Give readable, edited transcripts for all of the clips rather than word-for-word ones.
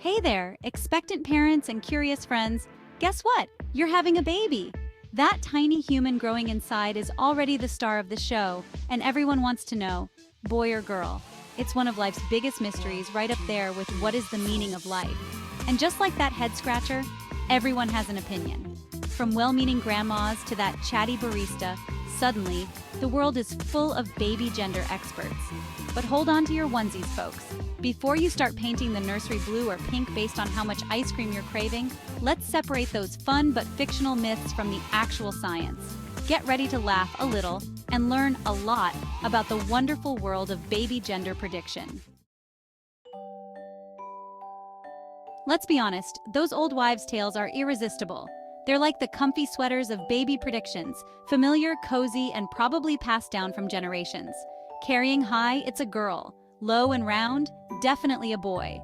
Hey there, expectant parents and curious friends. Guess what? You're having a baby. That tiny human growing inside is already the star of the show, and everyone wants to know, boy or girl. It's one of life's biggest mysteries, right up there with what is the meaning of life. And just like that head scratcher, everyone has an opinion. From well-meaning grandmas to that chatty barista, suddenly, the world is full of baby gender experts. But hold on to your onesies, folks. Before you start painting the nursery blue or pink based on how much ice cream you're craving, let's separate those fun but fictional myths from the actual science. Get ready to laugh a little and learn a lot about the wonderful world of baby gender prediction. Let's be honest, those old wives' tales are irresistible. They're like the comfy sweaters of baby predictions, familiar, cozy, and probably passed down from generations. Carrying high, it's a girl. Low and round, definitely a boy.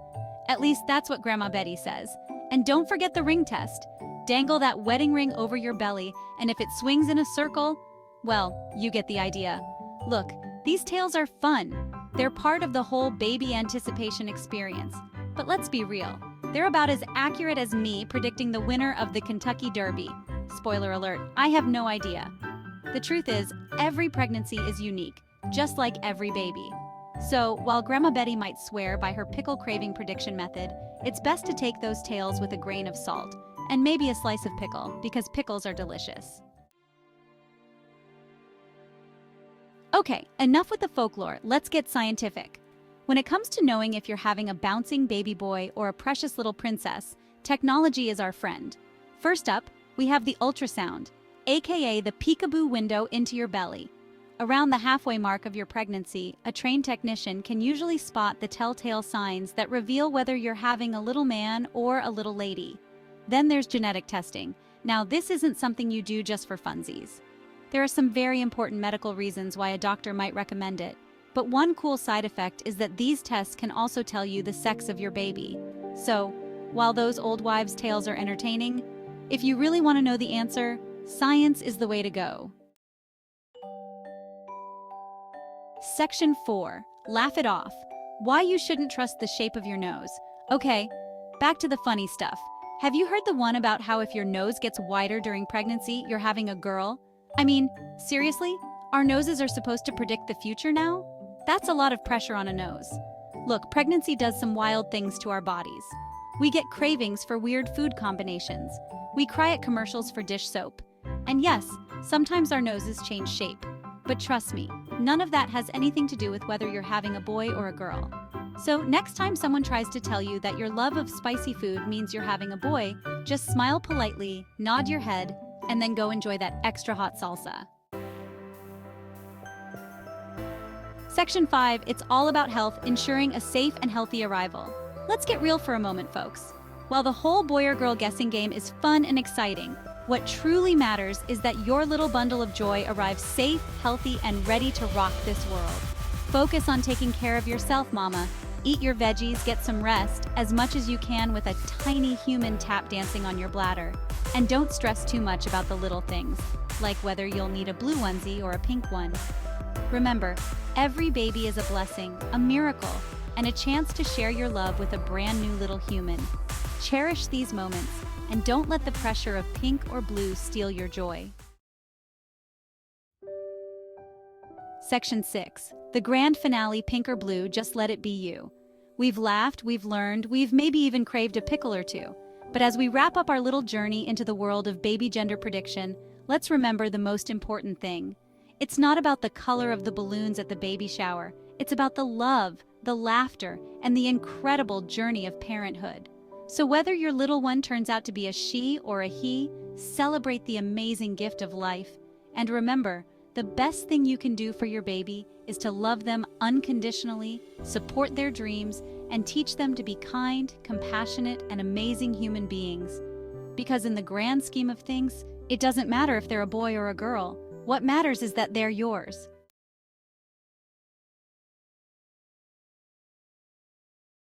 At least that's what Grandma Betty says. And don't forget the ring test. Dangle that wedding ring over your belly, and if it swings in a circle, well, you get the idea. Look, these tales are fun. They're part of the whole baby anticipation experience. But let's be real. They're about as accurate as me predicting the winner of the Kentucky Derby. Spoiler alert, I have no idea. The truth is, every pregnancy is unique, just like every baby. So, while Grandma Betty might swear by her pickle craving prediction method, it's best to take those tales with a grain of salt, and maybe a slice of pickle, because pickles are delicious. Okay, enough with the folklore, let's get scientific. When it comes to knowing if you're having a bouncing baby boy or a precious little princess, technology is our friend. First up, we have the ultrasound, aka the peekaboo window into your belly. Around the halfway mark of your pregnancy, a trained technician can usually spot the telltale signs that reveal whether you're having a little man or a little lady. Then there's genetic testing. Now, this isn't something you do just for funsies. There are some very important medical reasons why a doctor might recommend it. But one cool side effect is that these tests can also tell you the sex of your baby. So, while those old wives' tales are entertaining, if you really want to know the answer, science is the way to go. Section 4. Laugh it off. Why you shouldn't trust the shape of your nose. Okay, back to the funny stuff. Have you heard the one about how if your nose gets wider during pregnancy, you're having a girl? I mean, seriously? Our noses are supposed to predict the future now? That's a lot of pressure on a nose. Look, pregnancy does some wild things to our bodies. We get cravings for weird food combinations. We cry at commercials for dish soap. And yes, sometimes our noses change shape. But trust me, none of that has anything to do with whether you're having a boy or a girl. So next time someone tries to tell you that your love of spicy food means you're having a boy, just smile politely, nod your head, and then go enjoy that extra hot salsa. Section 5, it's all about health, ensuring a safe and healthy arrival. Let's get real for a moment, folks. While the whole boy or girl guessing game is fun and exciting, what truly matters is that your little bundle of joy arrives safe, healthy, and ready to rock this world. Focus on taking care of yourself, mama. Eat your veggies, get some rest, as much as you can with a tiny human tap dancing on your bladder. And don't stress too much about the little things, like whether you'll need a blue onesie or a pink one. Remember, every baby is a blessing, a miracle, and a chance to share your love with a brand new little human. Cherish these moments, and don't let the pressure of pink or blue steal your joy. Section 6. The grand finale, pink or blue, just let it be you. We've laughed, we've learned, we've maybe even craved a pickle or two. But as we wrap up our little journey into the world of baby gender prediction, let's remember the most important thing. It's not about the color of the balloons at the baby shower. It's about the love, the laughter, and the incredible journey of parenthood. So whether your little one turns out to be a she or a he, celebrate the amazing gift of life. And remember, the best thing you can do for your baby is to love them unconditionally, support their dreams, and teach them to be kind, compassionate, and amazing human beings. Because in the grand scheme of things, it doesn't matter if they're a boy or a girl. What matters is that they're yours.